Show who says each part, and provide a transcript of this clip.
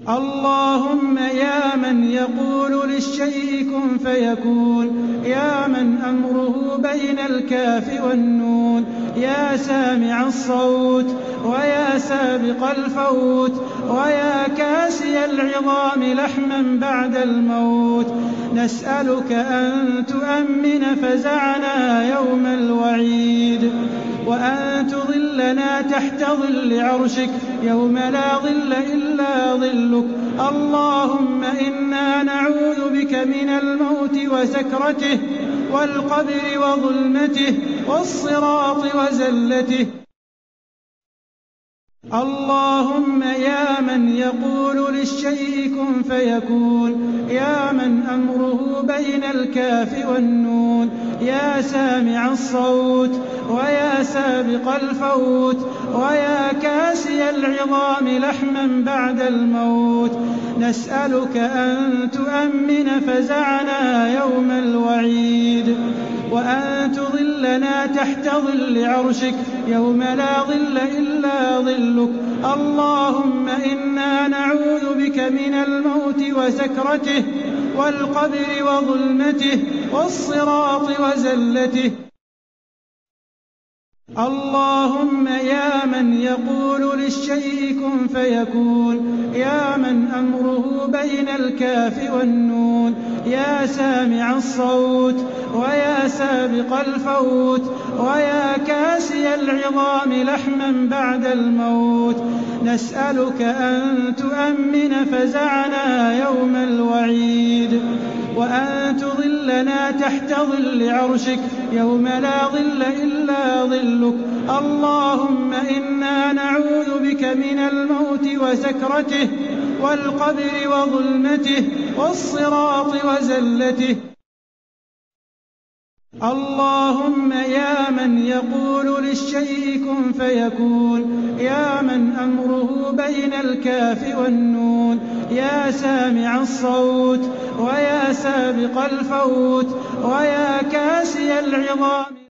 Speaker 1: اللهم يا من يقول للشيء كن فيكون، يا من أمره بين الكاف والنون، يا سامع الصوت ويا سابق الفوت ويا كاسي العظام لحما بعد الموت، نسألك أن تؤمن فزعنا يوم الوعيد، وأن تظلنا تحت ظل عرشك يوم لا ظل إلا ظلك. اللهم إنا نعوذ بك من الموت وسكرته والقبر وظلمته والصراط وزلته. اللهم يا من يقول للشيء كن فيكون، يا من أمره بين الكاف والنون، يا سامع الصوت ويا سابق الفوت ويا كاسي العظام لحما بعد الموت، نسألك أن تؤمن فزعنا يوم الوعيد، وأن تظلنا تحت ظل عرشك يوم لا ظل إلا ظلك. اللهم إنا نعوذ بك من الموت وسكرته والقبر وظلمته والصراط وزلته. اللهم يا من يقول للشيء كن فيكون، يا من أمره بين الكاف والنون، يا سامع الصوت ويا سابق الفوت ويا كاسي العظام لحما بعد الموت، نسألك أن تؤمن فزعنا يوم الوعيد، وأن تظلنا تحت ظل عرشك يوم لا ظل إلا ظلك. اللهم إنا نعوذ بك من الموت وسكرته والقبر وظلمته والصراط وزلته. اللهم يا من يقول للشيء كن فيكون، يا من أمره بين الكاف والنون، يا سامع الصوت ويا سابق الفوت ويا كاسي العظام